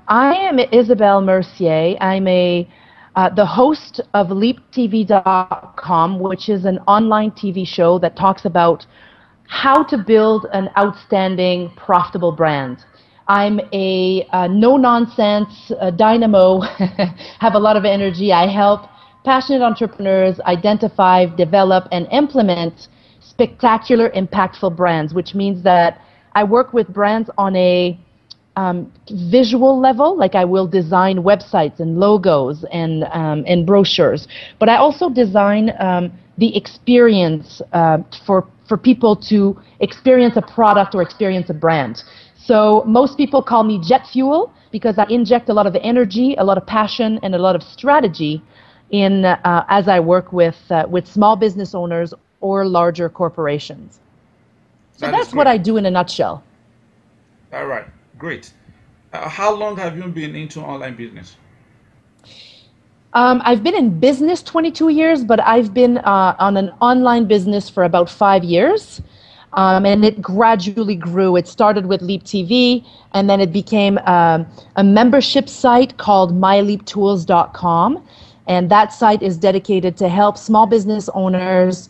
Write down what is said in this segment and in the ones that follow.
I am Isabelle Mercier. I'm the host of LeapTV.com, which is an online TV show that talks about how to build an outstanding, profitable brand. I'm a no-nonsense dynamo, have a lot of energy. I help passionate entrepreneurs identify, develop, and implement spectacular, impactful brands, which means that I work with brands on a visual level, like I will design websites and logos and brochures, but I also design the experience for people to experience a product or experience a brand. So most people call me jet fuel because I inject a lot of energy, a lot of passion, and a lot of strategy in as I work with small business owners or larger corporations. So that's what I do in a nutshell. All right, great. How long have you been into online business? I've been in business 22 years, but I've been on an online business for about 5 years. And it gradually grew. It started with Leap TV, and then it became a membership site called myleaptools.com. And that site is dedicated to help small business owners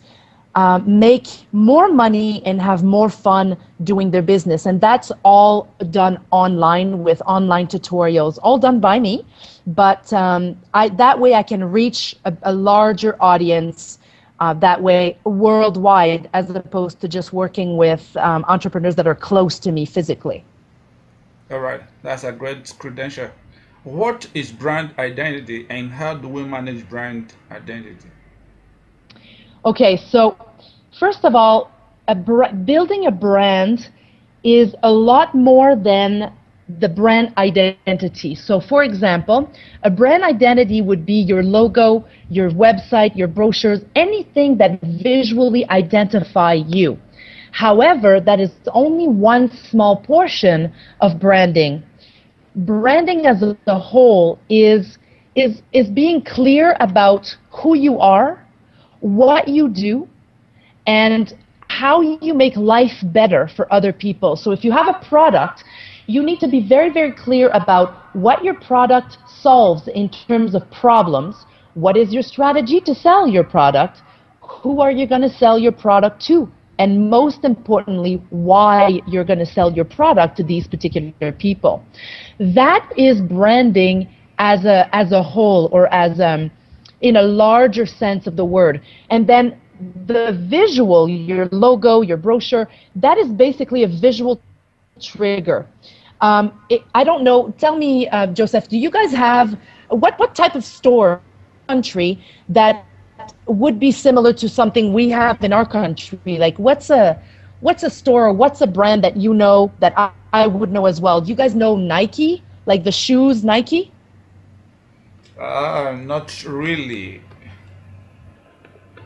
make more money and have more fun doing their business. And that's all done online with online tutorials, all done by me. But that way I can reach a larger audience that way worldwide, as opposed to just working with entrepreneurs that are close to me physically. All right, that's a great credential. What is brand identity and how do we manage brand identity? Okay, so first of all, building a brand is a lot more than the brand identity. So for example, a brand identity would be your logo, your website, your brochures, anything that visually identify you. However, that is only one small portion of branding. Branding as a whole is being clear about who you are, what you do, and how you make life better for other people. So if you have a product, you need to be very, very clear about what your product solves in terms of problems. What is your strategy to sell your product? Who are you going to sell your product to? And most importantly, why you're going to sell your product to these particular people. That is branding as a whole, or as in a larger sense of the word. And then the visual, your logo, your brochure, that is basically a visual trigger. I don't know, tell me, Joseph, do you guys have, what type of store country that would be similar to something we have in our country? Like what's a store, or what's a brand that you know that I would know as well? Do you guys know Nike, like the shoes Nike? Not really.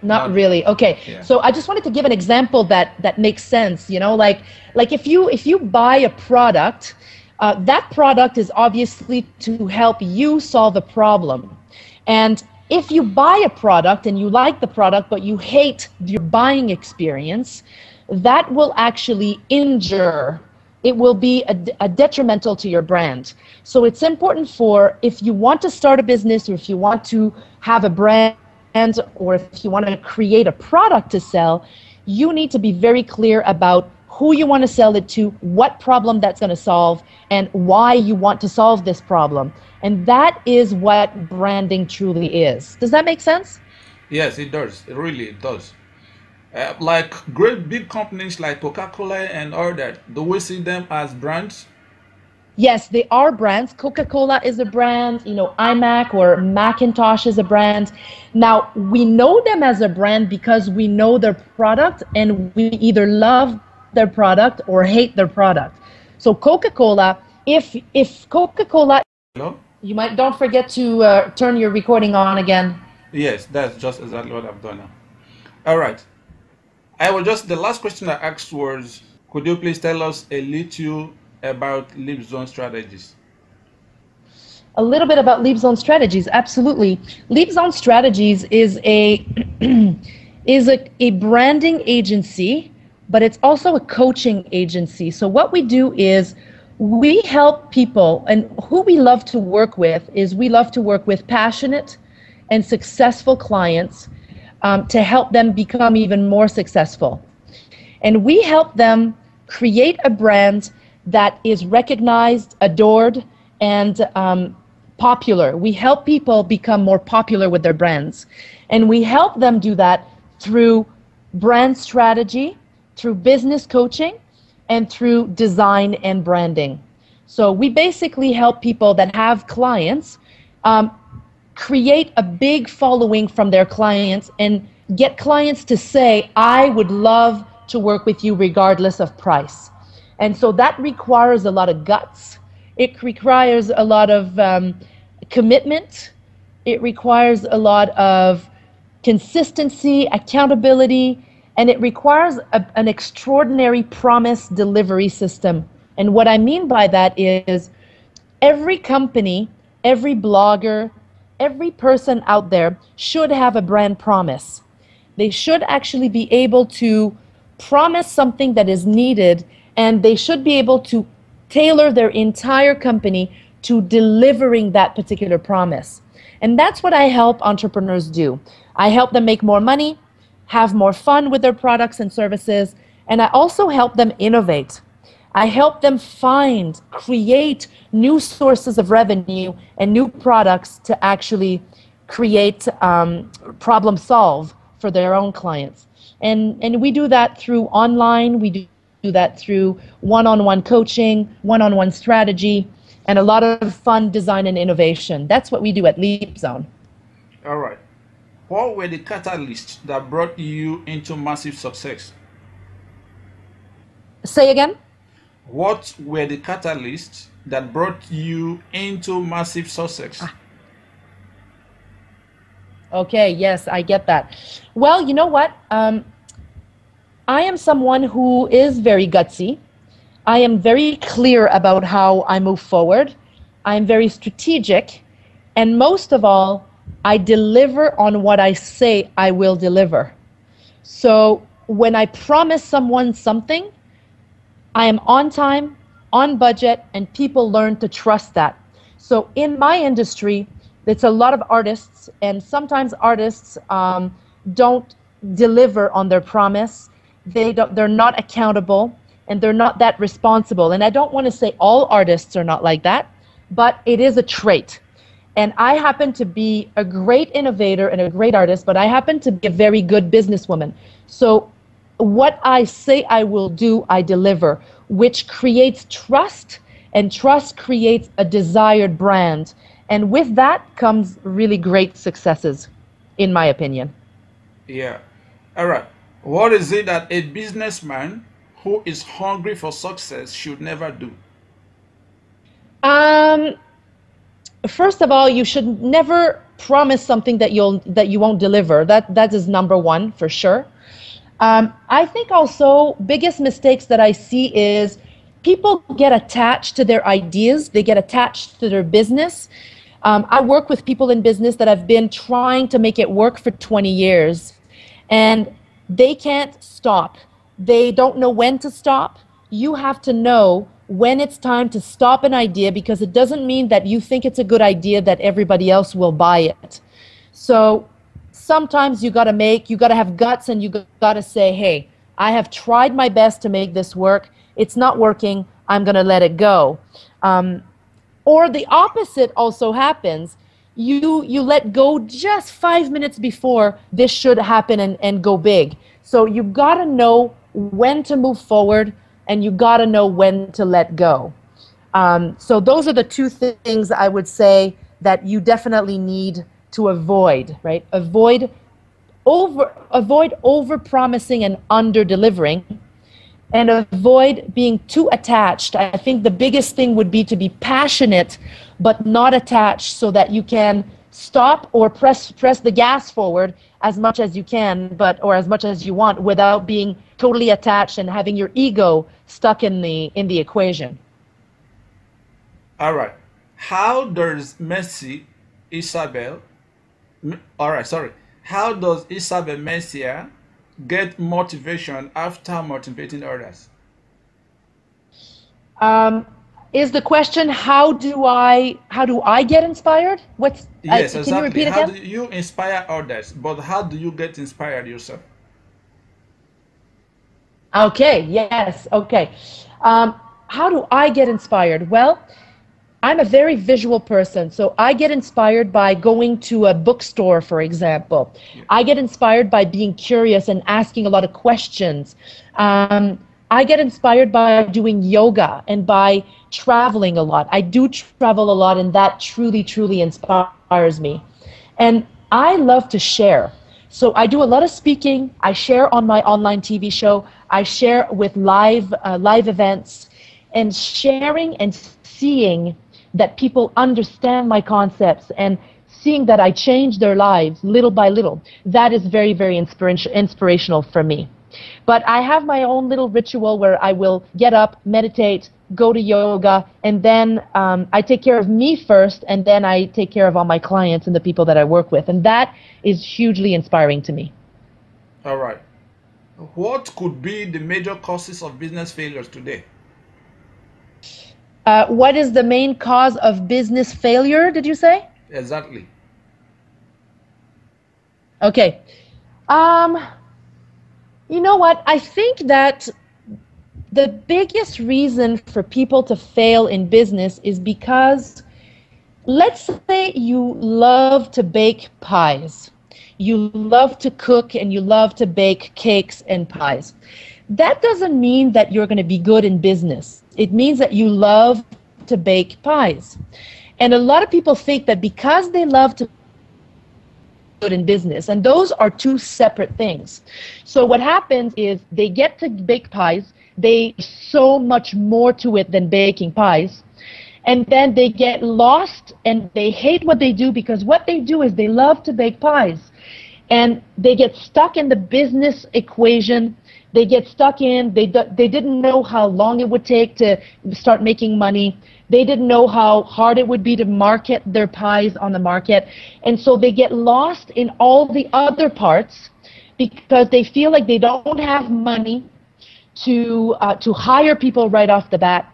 Not really. Okay. Yeah. So I just wanted to give an example that makes sense, you know, like if you buy a product, that product is obviously to help you solve a problem. And if you buy a product and you like the product, but you hate your buying experience, that will actually injure. It will be a detrimental to your brand. So it's important for, if you want to start a business, or if you want to have a brand, or if you want to create a product to sell, you need to be very clear about who you want to sell it to, what problem that's going to solve, and why you want to solve this problem. And that is what branding truly is. Does that make sense? Yes, it does. It really does. Like great big companies like Coca-Cola and all that, do we see them as brands? Yes, they are brands. Coca-Cola is a brand, you know, iMac or Macintosh is a brand. Now, we know them as a brand because we know their product, and we either love their product or hate their product. So Coca-Cola, if Coca-Cola, Hello? you might, don't forget to turn your recording on again. Yes, that's just exactly what I've done now. All right. The last question I asked was, could you please tell us a little about LeapZone strategies? A little bit about LeapZone strategies, absolutely. LeapZone strategies is a a branding agency, but it's also a coaching agency. So what we do is We help people, and who we love to work with is we love to work with passionate and successful clients to help them become even more successful. And we help them create a brand that is recognized, adored, and popular. We help people become more popular with their brands. And we help them do that through brand strategy, through business coaching, and through design and branding. So we basically help people that have clients create a big following from their clients and get clients to say, I would love to work with you regardless of price. And so that requires a lot of guts. It requires a lot of commitment. It requires a lot of consistency, accountability, and it requires an extraordinary promise delivery system. And what I mean by that is every company, every blogger, every person out there should have a brand promise. They should actually be able to promise something that is needed, and they should be able to tailor their entire company to delivering that particular promise. And that's what I help entrepreneurs do. I help them make more money, have more fun with their products and services, and I also help them innovate. I help them find, create new sources of revenue and new products to actually create, problem solve for their own clients. And we do that through online, we do that through one-on-one coaching, one-on-one strategy, and a lot of fun design and innovation. That's what we do at LeapZone. All right. What were the catalysts that brought you into massive success? Say again? What were the catalysts that brought you into massive success? Okay, yes, I get that. Well, you know what? I am someone who is very gutsy. I am very clear about how I move forward. I'm very strategic. And most of all, I deliver on what I say I will deliver. So when I promise someone something, I am on time, on budget, and people learn to trust that. So in my industry, it's a lot of artists, and sometimes artists don't deliver on their promise. They're not accountable, and they're not that responsible. And I don't want to say all artists are not like that, but it is a trait. And I happen to be a great innovator and a great artist, but I happen to be a very good businesswoman. So what I say I will do, I deliver, which creates trust, and trust creates a desired brand. And with that comes really great successes, in my opinion. Yeah. All right. What is it that a businessman who is hungry for success should never do? First of all, you should never promise something that you won't deliver. That is number one for sure. I think also biggest mistakes that I see is people get attached to their ideas. They get attached to their business. I work with people in business that have been trying to make it work for 20 years, and they can't stop. They don't know when to stop. You have to know when it's time to stop an idea, because it doesn't mean that you think it's a good idea that everybody else will buy it. So sometimes you got to have guts, and you got to say, hey, I have tried my best to make this work. It's not working. I'm going to let it go. Or the opposite also happens. You let go just 5 minutes before this should happen and go big. So you got to know when to move forward, and you got to know when to let go. So those are the two things I would say that you definitely need to avoid, right? Avoid over-promising and under-delivering, and avoid being too attached. I think the biggest thing would be to be passionate but not attached, so that you can stop or press the gas forward as much as you can, or as much as you want, without being totally attached and having your ego stuck in the equation. All right. How does Isabelle, all right, sorry. How does Isabelle Mercier get motivation after motivating others? Is the question, how do I get inspired? Yes, Can you exactly. repeat How again? do you inspire others? But how do you get inspired yourself? Okay, yes, okay. Um, how do I get inspired? Well, I'm a very visual person, so I get inspired by going to a bookstore, for example. Yeah. I get inspired by being curious and asking a lot of questions. I get inspired by doing yoga and by traveling a lot. I do travel a lot, and that truly, truly inspires me. And I love to share. So I do a lot of speaking. I share on my online TV show. I share with live events, and sharing and seeing that people understand my concepts and seeing that I change their lives little by little. That is very, very inspirational for me. But I have my own little ritual where I will get up, meditate, go to yoga, and then I take care of me first, and then I take care of all my clients and the people that I work with. And that is hugely inspiring to me. All right. What could be the major causes of business failures today? What is the main cause of business failure, did you say? Exactly. Okay. Um, you know what? I think that the biggest reason for people to fail in business is because, let's say you love to bake pies. You love to cook and you love to bake cakes and pies. That doesn't mean that you're going to be good in business. It means that you love to bake pies. And a lot of people think that because they love to good in business, and those are two separate things. So what happens is they get to bake pies, they so much more to it than baking pies, and then they get lost and they hate what they do because what they do is they love to bake pies, and they get stuck in the business equation. They get stuck in, they didn't know how long it would take to start making money. They didn't know how hard it would be to market their pies on the market. And so they get lost in all the other parts because they feel like they don't have money to hire people right off the bat.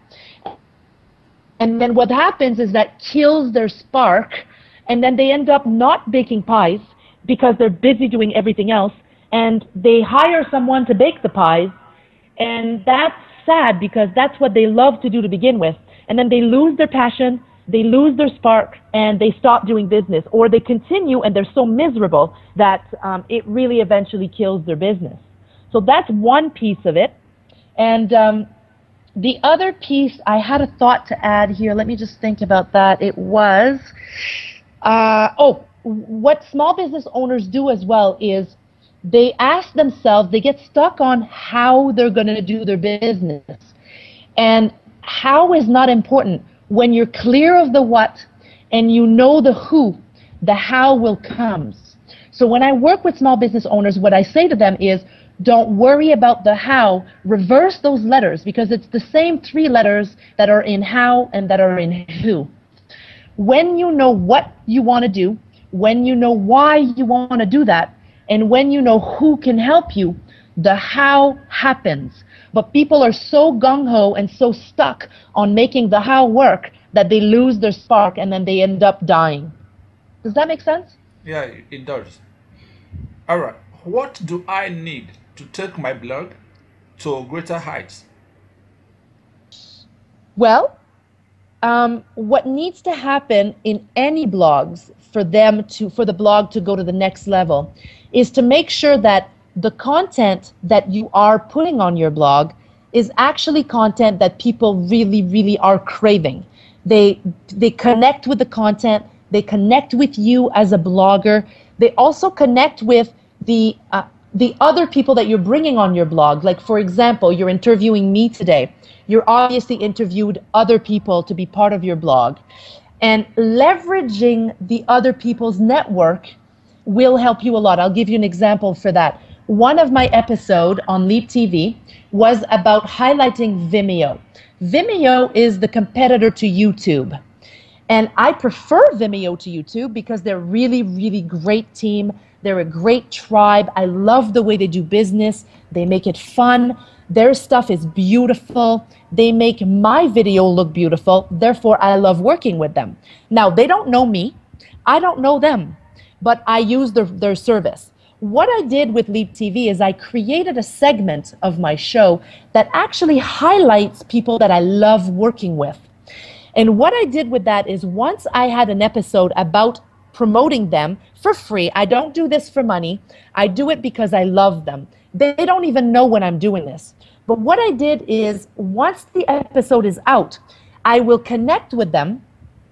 And then what happens is that kills their spark, and then they end up not baking pies because they're busy doing everything else. And they hire someone to bake the pies, and that's sad because that's what they love to do to begin with. And then they lose their passion, they lose their spark, and they stop doing business. Or they continue and they're so miserable that it really eventually kills their business. So that's one piece of it. And the other piece, I had a thought to add here. Let me just think about that. It was, what small business owners do as well is they ask themselves, they get stuck on how they're going to do their business. And how is not important. When you're clear of the what and you know the who, the how will come. So when I work with small business owners, what I say to them is, don't worry about the how, reverse those letters because it's the same three letters that are in how and that are in who. When you know what you want to do, when you know why you want to do that, and when you know who can help you, the how happens. But people are so gung-ho and so stuck on making the how work that they lose their spark and then they end up dying. Does that make sense? Yeah, it does. All right. What do I need to take my blog to greater heights? Well, what needs to happen in any blogs for the blog to go to the next level is to make sure that the content that you are putting on your blog is actually content that people really, really are craving. They connect with the content. They connect with you as a blogger. They also connect with the other people that you're bringing on your blog. Like, for example, you're interviewing me today. You're obviously interviewed other people to be part of your blog. And leveraging the other people's network will help you a lot. I'll give you an example for that. One of my episodes on Leap TV was about highlighting Vimeo. Vimeo is the competitor to YouTube. And I prefer Vimeo to YouTube because they're really, really great team. They're a great tribe. I love the way they do business. They make it fun. Their stuff is beautiful. They make my video look beautiful. Therefore, I love working with them. Now, they don't know me. I don't know them, but I use their service. What I did with Leap TV is I created a segment of my show that actually highlights people that I love working with. And what I did with that is once I had an episode about promoting them for free, I don't do this for money, I do it because I love them. They don't even know when I'm doing this. But what I did is once the episode is out, I will connect with them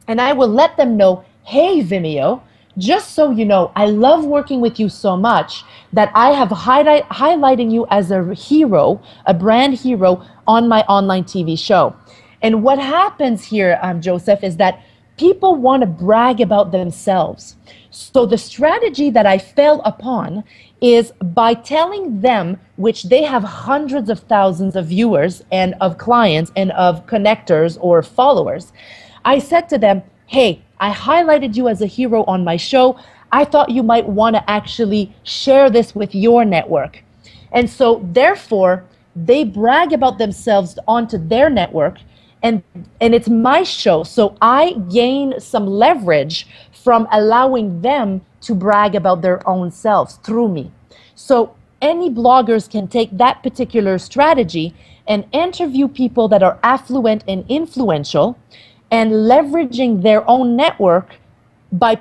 and I will let them know, hey Vimeo, just so you know, I love working with you so much that I have highlighting you as a hero, a brand hero on my online TV show. And what happens here, Joseph, is that people want to brag about themselves. So the strategy that I fell upon is by telling them, which they have hundreds of thousands of viewers and of clients and of connectors or followers, I said to them, hey, I highlighted you as a hero on my show. I thought you might want to actually share this with your network. And so therefore, they brag about themselves onto their network, and it's my show. So I gain some leverage from allowing them to brag about their own selves through me. So any bloggers can take that particular strategy and interview people that are affluent and influential and leveraging their own network by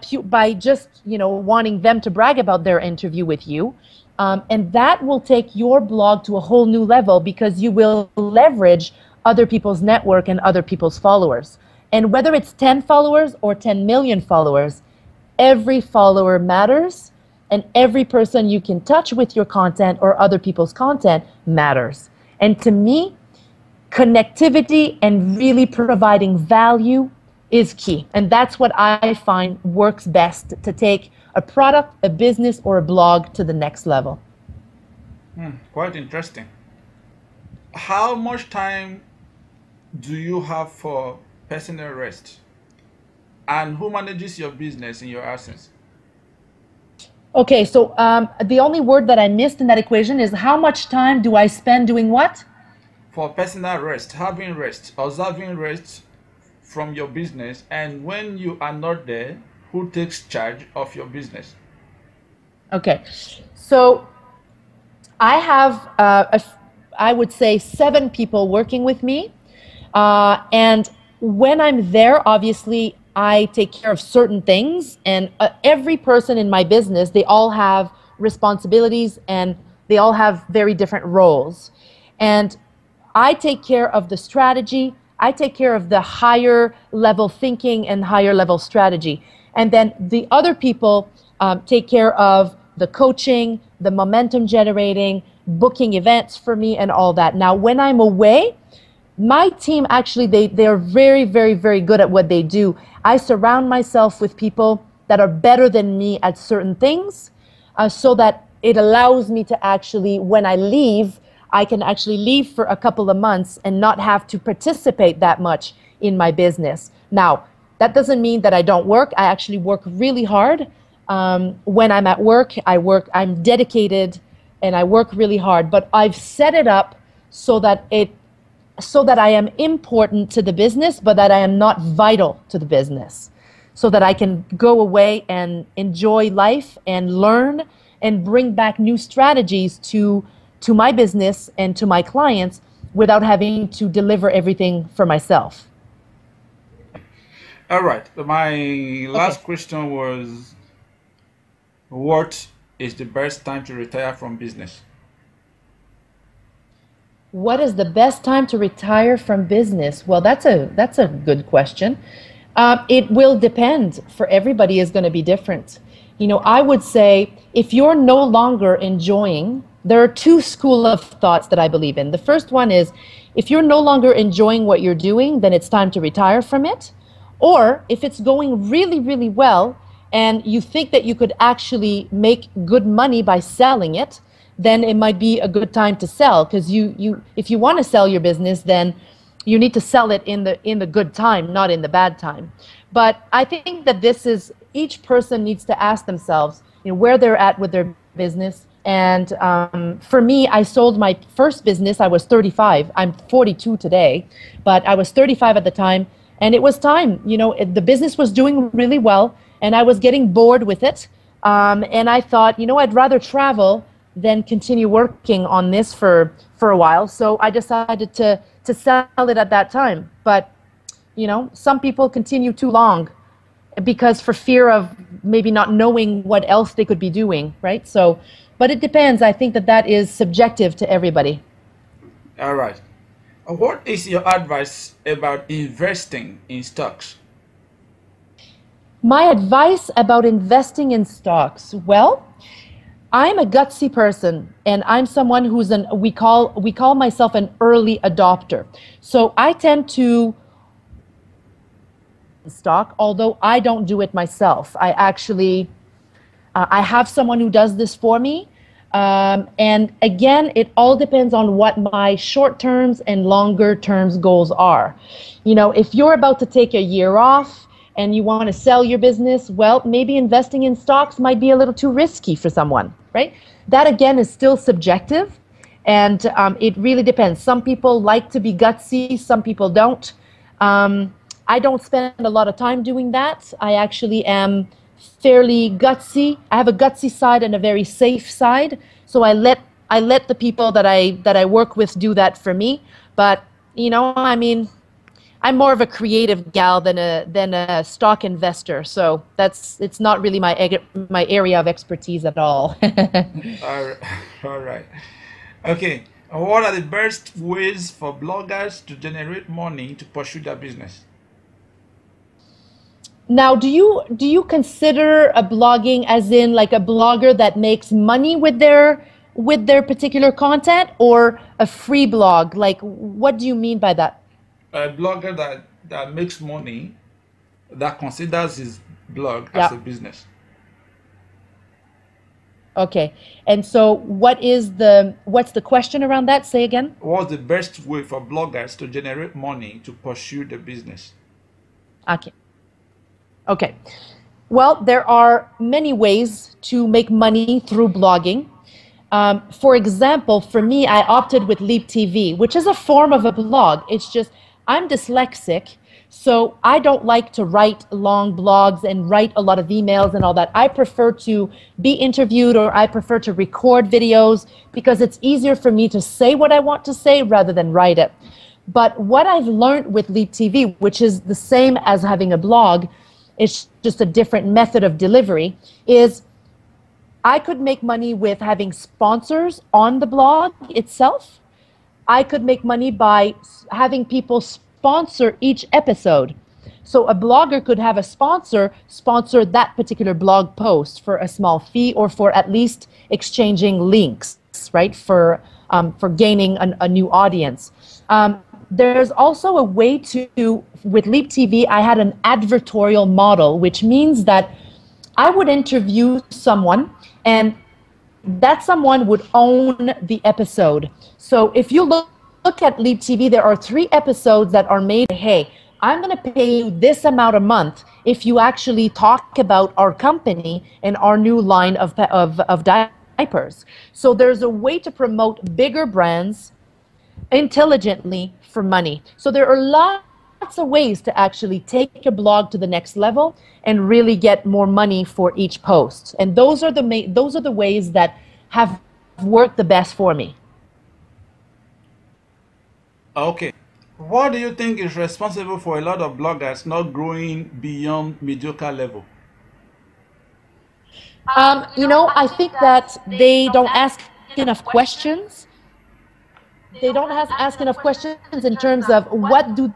just, you know, wanting them to brag about their interview with you. And that will take your blog to a whole new level because you will leverage other people's network and other people's followers. And whether it's 10 followers or 10 million followers, every follower matters, and every person you can touch with your content or other people's content matters. And to me, connectivity and really providing value is key. And that's what I find works best to take a product, a business, or a blog to the next level. Quite interesting. How much time do you have for personal rest? And who manages your business in your absence? Okay, so the only word that I missed in that equation is how much time do I spend doing what? For personal rest, having rest, observing rest from your business, and when you are not there, who takes charge of your business? Okay, so I have, I would say 7 people working with me. And when I'm there, obviously, I take care of certain things. And every person in my business, they all have responsibilities and they all have very different roles. And I take care of the strategy. I take care of the higher level thinking and higher level strategy. And then the other people take care of the coaching, the momentum generating, booking events for me and all that. Now, when I'm away, my team actually, they're very, very, very good at what they do. I surround myself with people that are better than me at certain things so that it allows me to actually, when I leave, I can actually leave for a couple of months and not have to participate that much in my business. Now, that doesn't mean that I don't work. I actually work really hard. When I'm at work, I'm dedicated and I work really hard, but I've set it up so that I am important to the business, but that I am not vital to the business, so that I can go away and enjoy life and learn and bring back new strategies to my business and to my clients without having to deliver everything for myself. All right. My last question was, what is the best time to retire from business? What is the best time to retire from business? Well, that's a good question. It will depend. For everybody is going to be different. You know, I would say if you're no longer enjoying, there are 2 schools of thoughts that I believe in. The first one is if you're no longer enjoying what you're doing, then it's time to retire from it. Or if it's going really, really well and you think that you could actually make good money by selling it, then it might be a good time to sell, because if you want to sell your business, then you need to sell it in the good time, not in the bad time. But I think that each person needs to ask themselves, you know, where they're at with their business, And for me, I sold my first business. I was 35. I'm 42 today, but I was 35 at the time. And it was time. You know, the business was doing really well, and I was getting bored with it. And I thought, you know, I'd rather travel than continue working on this for a while. So I decided to sell it at that time. But, you know, some people continue too long because for fear of maybe not knowing what else they could be doing, right? So, but it depends. I think that that is subjective to everybody. All right. What is your advice about investing in stocks? My advice about investing in stocks. Well, I'm a gutsy person, and I'm someone who's we call myself an early adopter. So I tend to stock, although I don't do it myself. I actually I have someone who does this for me. And again, it all depends on what my short terms and longer terms goals are. You know, if you're about to take a year off and you want to sell your business, well, maybe investing in stocks might be a little too risky for someone, right? That again is still subjective, and it really depends. Some people like to be gutsy, some people don't. I don't spend a lot of time doing that. I actually am fairly gutsy. I have a gutsy side and a very safe side. So I let the people that I work with do that for me. But you know, I mean, I'm more of a creative gal than a stock investor. So it's not really my area of expertise at all. All right. All right. Okay. What are the best ways for bloggers to generate money to pursue their business? Now, do you consider a blogging as in like a blogger that makes money with their particular content, or a free blog? Like, what do you mean by that? A blogger that makes money, that considers his blog as Yeah. a business. Okay. And so what's the question around that? Say again? What's the best way for bloggers to generate money to pursue the business? Okay. Okay. Well, there are many ways to make money through blogging. For example, for me, I opted with Leap TV, which is a form of a blog. It's just I'm dyslexic, so I don't like to write long blogs and write a lot of emails and all that. I prefer to be interviewed, or I prefer to record videos because it's easier for me to say what I want to say rather than write it. But what I've learned with Leap TV, which is the same as having a blog, it's just a different method of delivery, is I could make money with having sponsors on the blog itself. I could make money by having people sponsor each episode. So a blogger could have a sponsor that particular blog post for a small fee, or for at least exchanging links, right? For gaining a new audience. There's also a way to, with Leap TV, I had an advertorial model, which means that I would interview someone, and that someone would own the episode. So if you look at Leap TV, there are 3 episodes that are made. Hey, I'm going to pay you this amount a month if you actually talk about our company and our new line of diapers. So there's a way to promote bigger brands intelligently for money. So there are lots of ways to actually take your blog to the next level and really get more money for each post. And those are the ways that have worked the best for me. Okay. What do you think is responsible for a lot of bloggers not growing beyond mediocre level? You know, I think that they don't ask enough questions. They don't ask enough questions in terms of what do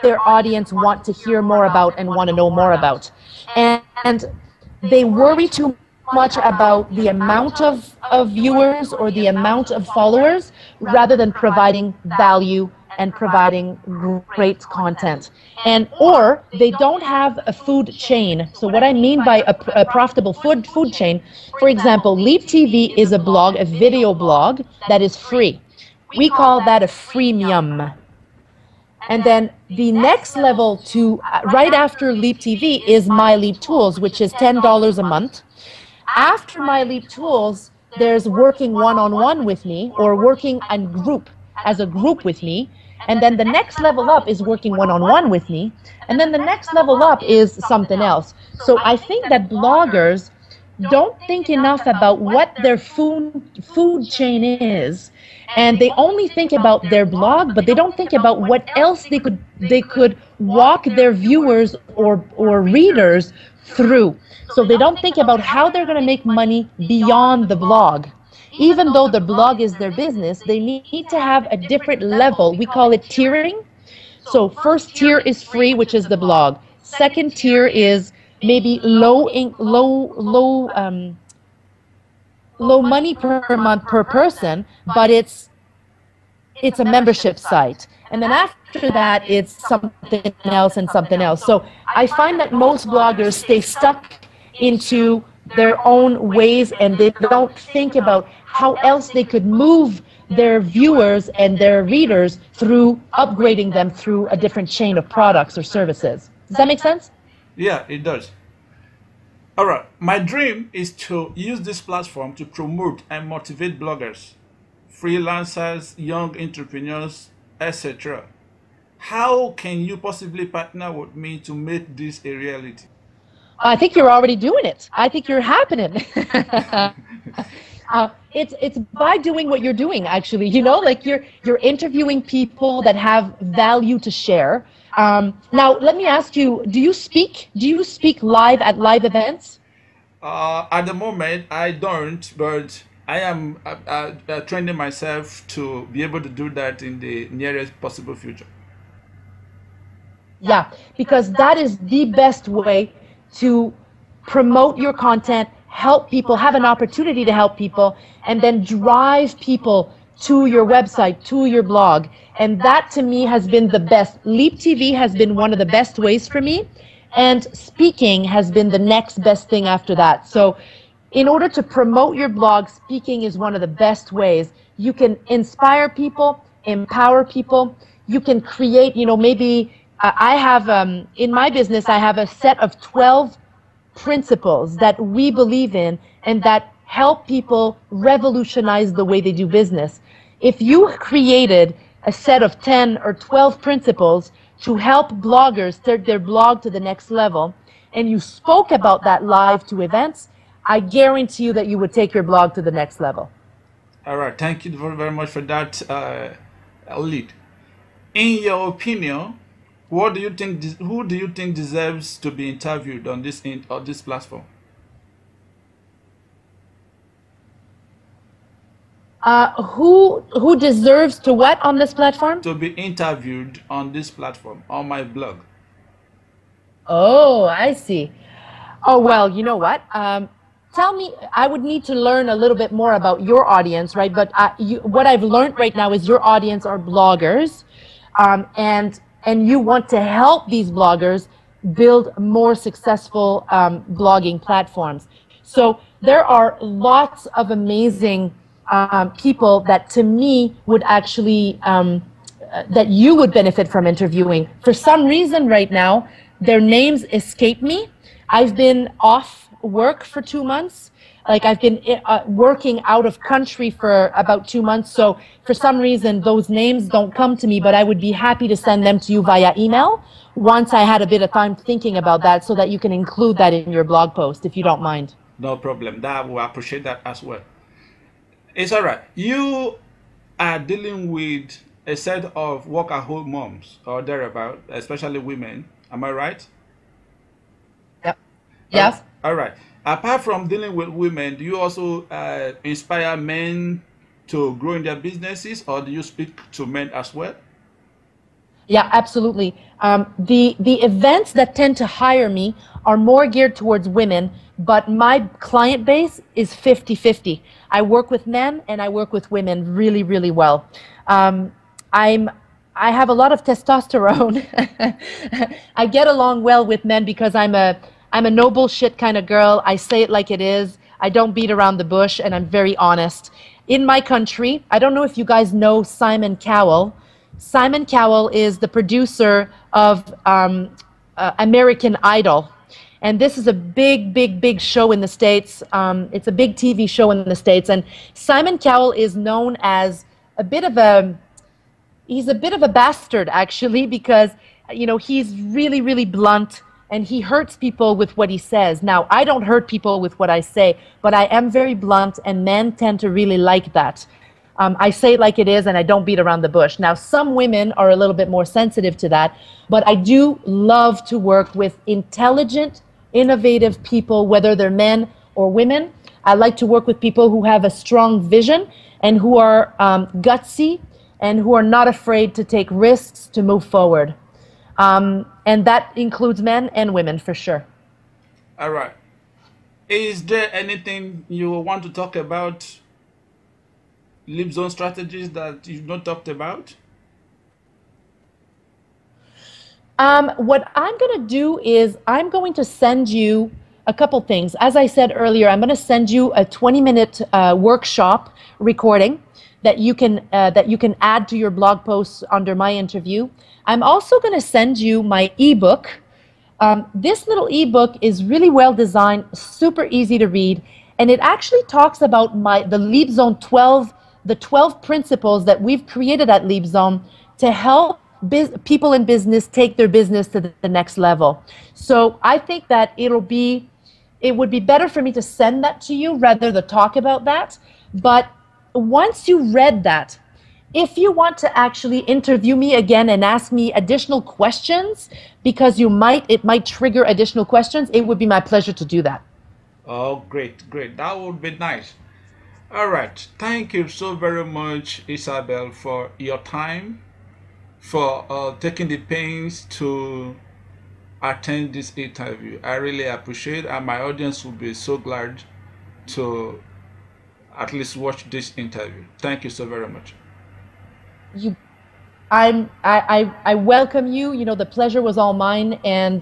their audience want to hear more about and want to know more about. And they worry too much about the amount of viewers or the amount of followers rather than providing value and providing great content. And or they don't have a food chain. So what I mean by a profitable food chain, for example, Leap TV is a blog, a video blog that is free. We call that a freemium. And then the next level to right after Leap TV is My Leap Tools, which is $10 a month. After My Leap Tools, there's working one-on-one with me or working in group as a group with me. And then the next level up is working one-on-one with me. And then the next level up is something else. So I think that bloggers don't think enough about what their food chain is, and they only think about their blog, but they don't think about what else they could walk their viewers or readers through. So they don't think about how they're going to make money beyond the blog. Even though the blog is their business, they need to have a different level. We call it tiering. So first tier is free, which is the blog. Second tier is maybe low money per month per person, but it's a membership site. And then after that, it's something else and something else. So I find that most bloggers stay stuck into their own ways, and they don't think about how else they could move their viewers and their readers through upgrading them through a different chain of products or services. Does that make sense? Yeah, it does. All right. My dream is to use this platform to promote and motivate bloggers, freelancers, young entrepreneurs, etc. How can you possibly partner with me to make this a reality? I think you're already doing it. I think you're happening. It's by doing what you're doing, actually. You know, like you're interviewing people that have value to share. Now, let me ask you: Do you speak live at live events? At the moment, I don't, but I am training myself to be able to do that in the nearest possible future. Yeah, because that is the best way to promote your content, help people, have an opportunity to help people, and then drive people to your website, to your blog. And that to me has been the best. Leap TV has been one of the best ways for me, and speaking has been the next best thing after that. So in order to promote your blog, speaking is one of the best ways. You can inspire people, empower people. You can create, maybe I have, in my business, I have a set of 12 principles that we believe in and that help people revolutionize the way they do business. If you created a set of 10 or 12 principles to help bloggers take their blog to the next level, and you spoke about that live to events, I guarantee you that you would take your blog to the next level. All right. Thank you very, very much for that lead. In your opinion, who do you think deserves to be interviewed on this platform? Who deserves to what on this platform? To be interviewed on this platform, on my blog. Oh, I see. Oh, well, you know what? Tell me, I would need to learn a little bit more about your audience, right? But what I've learned right now is your audience are bloggers, and you want to help these bloggers build more successful blogging platforms. So there are lots of amazing people that to me would actually, that you would benefit from interviewing. For some reason right now, their names escape me. I've been off work for 2 months. Like I've been working out of country for about 2 months. So for some reason, those names don't come to me, but I would be happy to send them to you via email once I had a bit of time thinking about that so that you can include that in your blog post, if you don't mind. No problem. That will appreciate that as well. It's all right. You are dealing with a set of work-at-home moms or thereabout, especially women. Am I right? Yep. Yes. All right. Apart from dealing with women, do you also inspire men to grow in their businesses, or do you speak to men as well? Yeah, absolutely. The events that tend to hire me are more geared towards women, but my client base is 50-50. I work with men and I work with women really, really well. I have a lot of testosterone. I get along well with men because I'm a no bullshit kind of girl. I say it like it is. I don't beat around the bush, and I'm very honest. In my country, I don't know if you guys know Simon Cowell. Simon Cowell is the producer of American Idol. And this is a big, big, big show in the States. It's a big TV show in the States. And Simon Cowell is known as a bit of a, he's a bit of a bastard, actually, because, you know, he's really, really blunt and he hurts people with what he says. Now, I don't hurt people with what I say, but I am very blunt, and men tend to really like that. I say it like it is, and I don't beat around the bush. Now, some women are a little bit more sensitive to that, but I do love to work with intelligent, innovative people, whether they're men or women. I like to work with people who have a strong vision and who are gutsy and who are not afraid to take risks to move forward. And that includes men and women for sure. All right. Is there anything you want to talk about, LeapZone strategies that you've not talked about? What I'm going to do is I'm going to send you a couple things. As I said earlier, I'm going to send you a 20-minute workshop recording that you can add to your blog posts under my interview. I'm also going to send you my ebook. This little ebook is really well designed, super easy to read, and it actually talks about the LeapZone 12, the 12 principles that we've created at LeapZone to help people in business take their business to the next level. So I think that it would be better for me to send that to you rather than talk about that. But once you read that, if you want to actually interview me again and ask me additional questions, because it might trigger additional questions, it would be my pleasure to do that. Oh, great, great. That would be nice. All right. Thank you so very much, Isabelle, for your time, for taking the pains to attend this interview. I really appreciate it, and my audience will be so glad to at least watch this interview. Thank you so very much. I welcome you. You know, the pleasure was all mine. And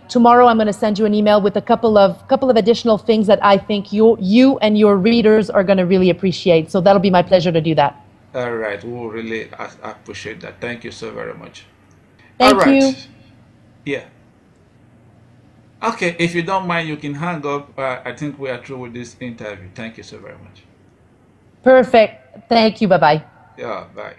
tomorrow I'm going to send you an email with a couple of additional things that I think you and your readers are going to really appreciate. So that'll be my pleasure to do that. All right, we will really appreciate that. Thank you so very much. Thank All right. you. Yeah. Okay, if you don't mind, you can hang up. I think we are through with this interview. Thank you so very much. Perfect. Thank you. Bye-bye. Yeah, bye.